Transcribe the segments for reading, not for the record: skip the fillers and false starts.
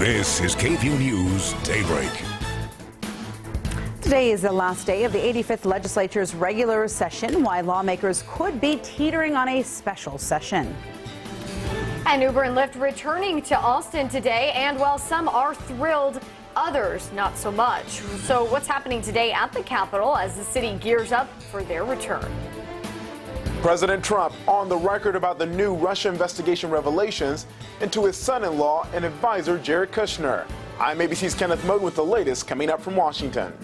This is KVUE News Daybreak. Today is the last day of the 85th legislature's regular session, why lawmakers could be teetering on a special session. And Uber and Lyft returning to Austin today, and while some are thrilled, others not so much. So what's happening today at the Capitol as the city gears up for their return? President Trump on the record about the new Russia investigation revelations into his son-in-law and advisor Jared Kushner. I'm ABC's Kenneth Moden with the latest coming up from Washington.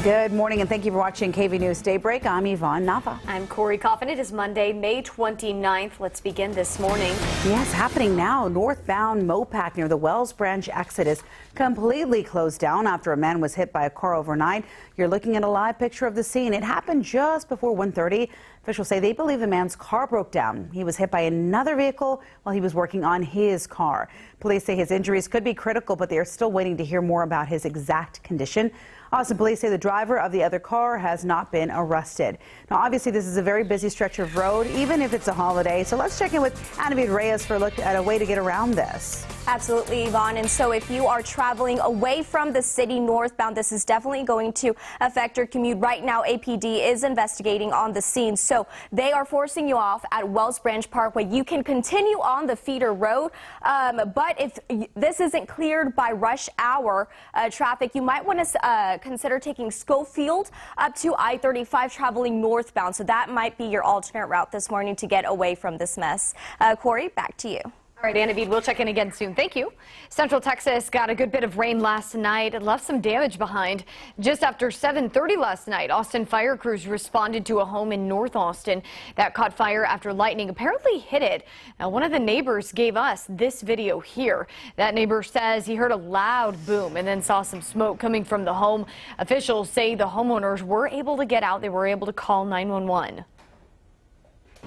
Good morning and thank you for watching KVUE News Daybreak. I'm Yvonne Nava. I'm Corey Coffin. It is Monday, May 29th. Let's begin this morning. Yes, happening now. Northbound Mopac near the Wells Branch exit is completely closed down after a man was hit by a car overnight. You're looking at a live picture of the scene. It happened just before 1:30. Officials say they believe the man's car broke down. He was hit by another vehicle while he was working on his car. Police say his injuries could be critical, but they are still waiting to hear more about his exact condition. Austin police say the driver of the other car has not been arrested. Now, obviously, this is a very busy stretch of road, even if it's a holiday. So let's check in with Annabelle Reyes for a look at a way to get around this. Absolutely, Yvonne. And so if you are traveling away from the city northbound, this is definitely going to affect your commute. Right now, APD is investigating on the scene. So they are forcing you off at Wells Branch Parkway. You can continue on the feeder road. But if this isn't cleared by rush hour traffic, you might want to consider taking Schofield up to I-35 traveling northbound. So that might be your alternate route this morning to get away from this mess. Corey, back to you. All right, Anna, we'll check in again soon. Thank you. Central Texas got a good bit of rain last night. It left some damage behind. Just after 7:30 last night, Austin fire crews responded to a home in North Austin that caught fire after lightning apparently hit it. Now, one of the neighbors gave us this video here. That neighbor says he heard a loud boom and then saw some smoke coming from the home. Officials say the homeowners were able to get out. They were able to call 911.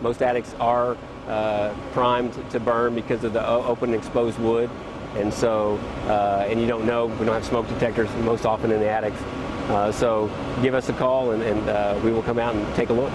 Most attics are primed to burn because of the open and exposed wood, and so and you don't know, we don't have smoke detectors most often in the attics, so give us a call and we will come out and take a look.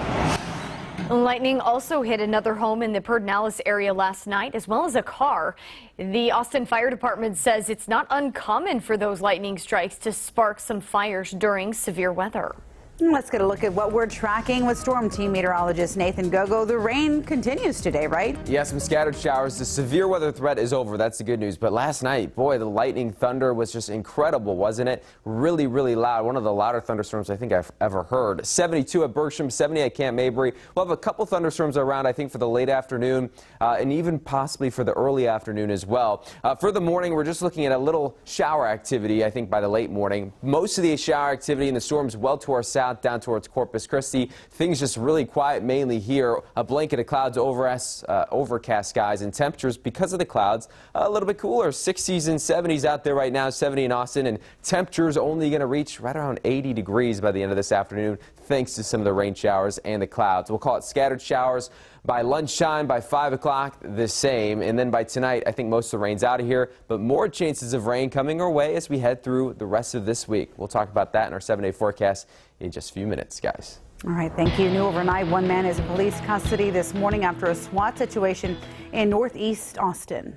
Lightning also hit another home in the Pedernales area last night, as well as a car. The Austin Fire Department says it's not uncommon for those lightning strikes to spark some fires during severe weather. Let's get a look at what we're tracking with Storm Team meteorologist Nathan Gogo. The rain continues today, right? Yeah, some scattered showers. The severe weather threat is over. That's the good news. But last night, boy, the lightning thunder was just incredible, wasn't it? Really, really loud. One of the louder thunderstorms I think I've ever heard. 72 at Bergstrom, 70 at Camp Mabry. We'll have a couple thunderstorms around, I think, for the late afternoon and even possibly for the early afternoon as well. For the morning, we're just looking at a little shower activity, I think, by the late morning. Most of the shower activity in the storms well to our south, down towards Corpus Christi. Things just really quiet mainly here. A blanket of clouds over us, overcast skies, and temperatures because of the clouds a little bit cooler. 60s and 70s out there right now, 70 in Austin, and temperatures only going to reach right around 80 degrees by the end of this afternoon thanks to some of the rain showers and the clouds. We'll call it scattered showers. By lunchtime, by 5 o'clock, the same. And then by tonight, I think most of the rain's out of here, but more chances of rain coming our way as we head through the rest of this week. We'll talk about that in our 7-day forecast in just a few minutes, guys. All right, thank you. New overnight, one man is in police custody this morning after a SWAT situation in northeast Austin.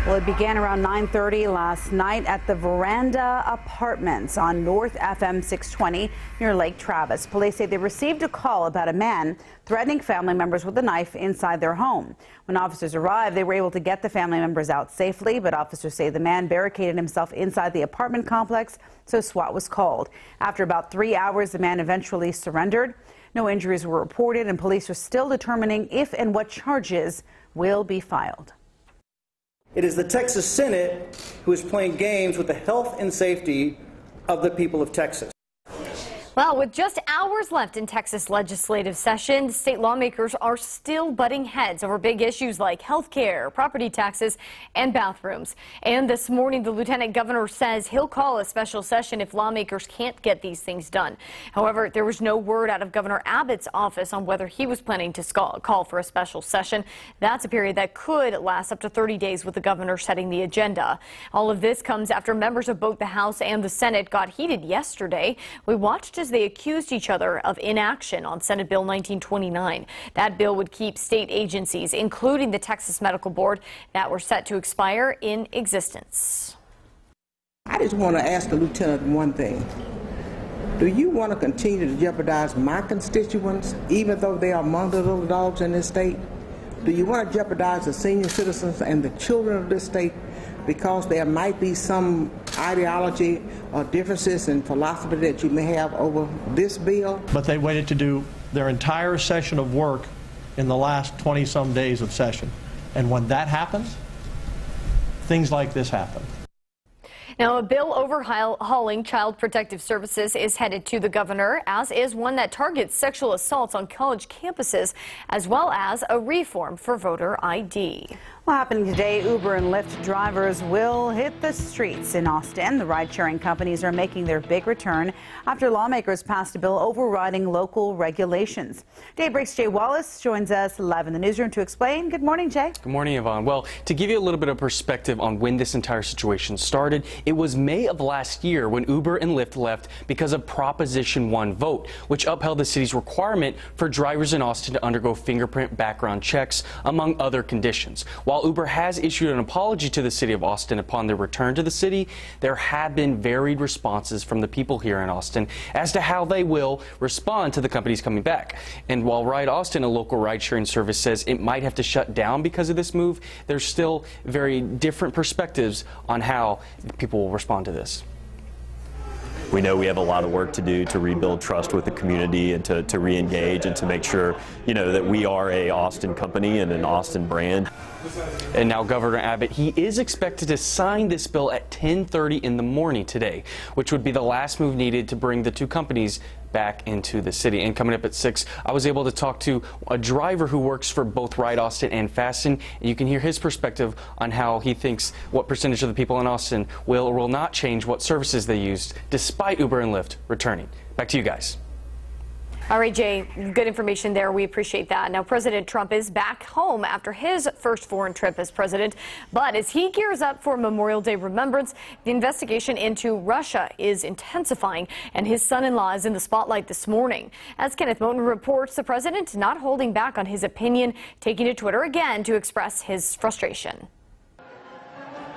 Well, it began around 9:30 last night at the Veranda Apartments on North FM 620 near Lake Travis. Police say they received a call about a man threatening family members with a knife inside their home. When officers arrived, they were able to get the family members out safely, but officers say the man barricaded himself inside the apartment complex, so SWAT was called. After about 3 hours, the man eventually surrendered. No injuries were reported, and police are still determining if and what charges will be filed. It is the Texas Senate who is playing games with the health and safety of the people of Texas. Well, with just hours left in Texas legislative session, state lawmakers are still butting heads over big issues like health care, property taxes, and bathrooms. And this morning, the lieutenant governor says he'll call a special session if lawmakers can't get these things done. However, there was no word out of Governor Abbott's office on whether he was planning to call for a special session. That's a period that could last up to 30 days with the governor setting the agenda. All of this comes after members of both the House and the Senate got heated yesterday. We watched as as they accused each other of inaction on Senate Bill 1929. That bill would keep state agencies, including the Texas Medical Board, that were set to expire in existence. I just want to ask the lieutenant one thing. Do you want to continue to jeopardize my constituents, even though they are among the little dogs in this state? Do you want to jeopardize the senior citizens and the children of this state because there might be some ideology or differences in philosophy that you may have over this bill? But they waited to do their entire session of work in the last 20-some days of session. And when that happens, things like this happen. Now, a bill overhauling Child Protective Services is headed to the governor, as is one that targets sexual assaults on college campuses, as well as a reform for voter ID. Well, happening today, Uber and Lyft drivers will hit the streets in Austin. The ride-sharing companies are making their big return after lawmakers passed a bill overriding local regulations. Daybreak's Jay Wallace joins us live in the newsroom to explain. Good morning, Jay. Good morning, Yvonne. Well, to give you a little bit of perspective on when this entire situation started, it was May of last year when Uber and Lyft left because of Proposition 1 vote, which upheld the city's requirement for drivers in Austin to undergo fingerprint background checks, among other conditions. While Uber has issued an apology to the city of Austin upon their return to the city, there have been varied responses from the people here in Austin as to how they will respond to the companies coming back. And while Ride Austin, a local ride-sharing service, says it might have to shut down because of this move, there's still very different perspectives on how people will respond to this. We know we have a lot of work to do to rebuild trust with the community and to re-engage and to make sure, that we are a Austin company and an Austin brand. And now Governor Abbott, he is expected to sign this bill at 10:30 in the morning today, which would be the last move needed to bring the two companies back into the city. And coming up at 6, I was able to talk to a driver who works for both Ride Austin and Fasten, and you can hear his perspective on how he thinks what percentage of the people in Austin will or will not change what services they used despite Uber and Lyft returning. Back to you guys. All right, Jay, good information there. We appreciate that. Now, President Trump is back home after his first foreign trip as president. But as he gears up for Memorial Day remembrance, the investigation into Russia is intensifying, and his son-in-law is in the spotlight this morning. As Kenneth Moten reports, the president not holding back on his opinion, taking to Twitter again to express his frustration.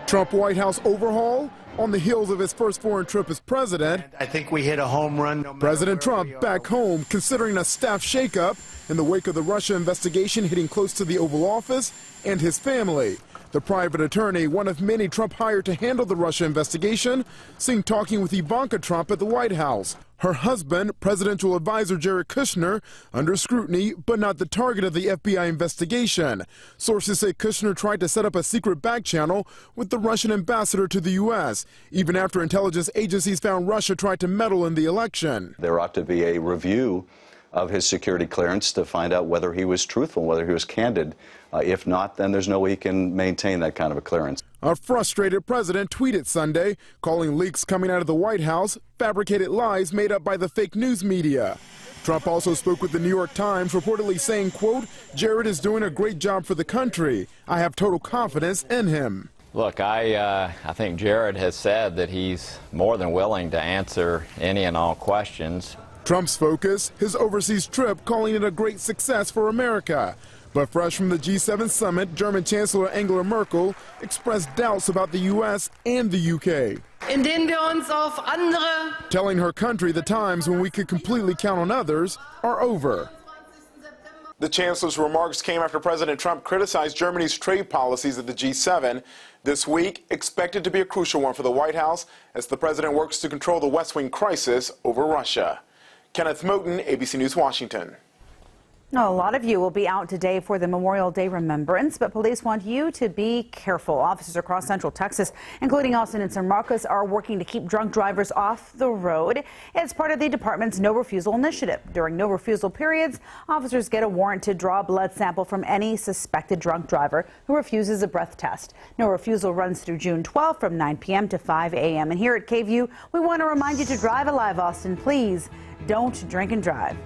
Trump White House overhaul on the heels of his first foreign trip as president. I think we hit a home run. President Trump back home considering a staff shakeup in the wake of the Russia investigation hitting close to the Oval Office and his family. The private attorney, one of many Trump hired to handle the Russia investigation, seen talking with Ivanka Trump at the White House. Her husband, presidential advisor Jared Kushner, under scrutiny, but not the target of the FBI investigation. Sources say Kushner tried to set up a secret back channel with the Russian ambassador to the U.S., even after intelligence agencies found Russia tried to meddle in the election. There ought to be a review of his security clearance to find out whether he was truthful, whether he was candid. If not, then there's no way he can maintain that kind of a clearance. A frustrated president tweeted Sunday, calling leaks coming out of the White House fabricated lies made up by the fake news media. Trump also spoke with the New York Times, reportedly saying, quote, "Jared is doing a great job for the country. I have total confidence in him." Look, I think Jared has said that he's more than willing to answer any and all questions. Trump's focus, his overseas trip, calling it a great success for America. But fresh from the G7 summit, German Chancellor Angela Merkel expressed doubts about the U.S. and the U.K. Telling her country the times when we could completely count on others are over. The chancellor's remarks came after President Trump criticized Germany's trade policies at the G7. This week, expected to be a crucial one for the White House as the president works to control the West Wing crisis over Russia. Kenneth Moten, ABC News, Washington. Now, a lot of you will be out today for the Memorial Day remembrance, but police want you to be careful. Officers across Central Texas, including Austin and San Marcos, are working to keep drunk drivers off the road. It's part of the department's no refusal initiative. During no refusal periods, officers get a warrant to draw a blood sample from any suspected drunk driver who refuses a breath test. No refusal runs through June 12th from 9 p.m. to 5 a.m. And here at KVUE, we want to remind you to drive alive, Austin. Please don't drink and drive.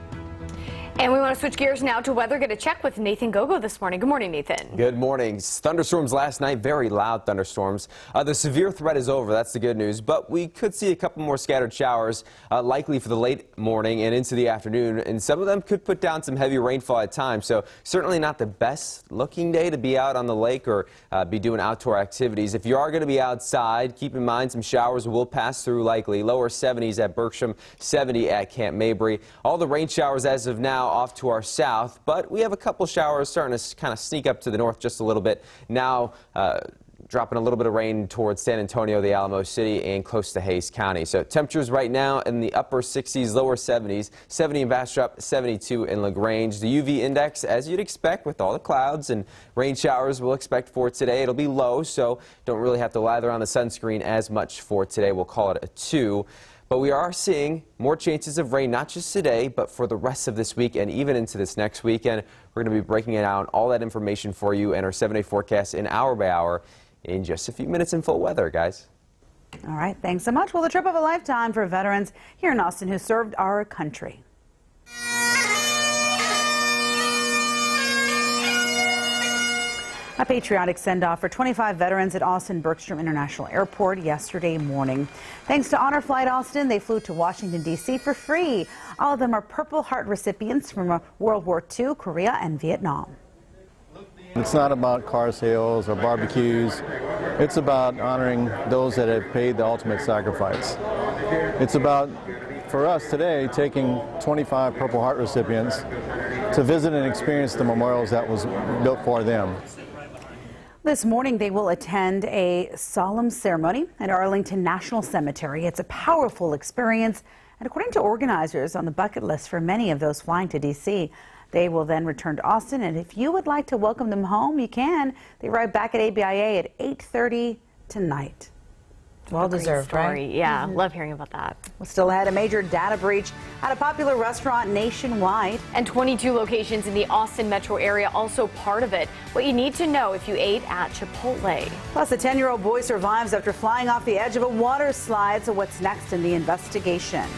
And we want to switch gears now to weather. Get a check with Nathan Gogo this morning. Good morning, Nathan. Good morning. Thunderstorms last night, very loud thunderstorms. The severe threat is over. That's the good news. But we could see a couple more scattered showers, likely for the late morning and into the afternoon. And some of them could put down some heavy rainfall at times. So certainly not the best looking day to be out on the lake or be doing outdoor activities. If you are going to be outside, keep in mind some showers will pass through likely. Lower 70s at Berksham, 70 at Camp Mabry. All the rain showers as of now off to our south, but we have a couple showers starting to kind of sneak up to the north just a little bit. Now dropping a little bit of rain towards San Antonio, the Alamo City, and close to Hays County. So temperatures right now in the upper 60s, lower 70s, 70 in Bastrop, 72 in LaGrange. The UV index, as you'd expect with all the clouds and rain showers we'll expect for today, it'll be low, so don't really have to lather on the sunscreen as much for today. We'll call it a 2. But we are seeing more chances of rain, not just today, but for the rest of this week and even into this next weekend. We're going to be breaking it down, all that information for you and our 7-day forecast in hour by hour in just a few minutes in full weather, guys. All right, thanks so much. Well, the trip of a lifetime for veterans here in Austin who served our country. A patriotic send-off for 25 veterans at Austin Bergstrom International Airport yesterday morning. Thanks to Honor Flight Austin, they flew to Washington, D.C. for free. All of them are Purple Heart recipients from World War II, Korea, and Vietnam. It's not about car sales or barbecues. It's about honoring those that have paid the ultimate sacrifice. It's about, for us today, taking 25 Purple Heart recipients to visit and experience the memorials that was built for them. This morning, they will attend a solemn ceremony at Arlington National Cemetery. It's a powerful experience, and according to organizers, on the bucket list for many of those flying to D.C. They will then return to Austin, and if you would like to welcome them home, you can. They arrive back at ABIA at 8:30 tonight. Well deserved, right? Yeah, love hearing about that. We'll still ahead, a major data breach at a popular restaurant nationwide. And 22 locations in the Austin metro area also part of it. What you need to know if you ate at Chipotle. Plus, a 10-year-old boy survives after flying off the edge of a water slide. So what's next in the investigation?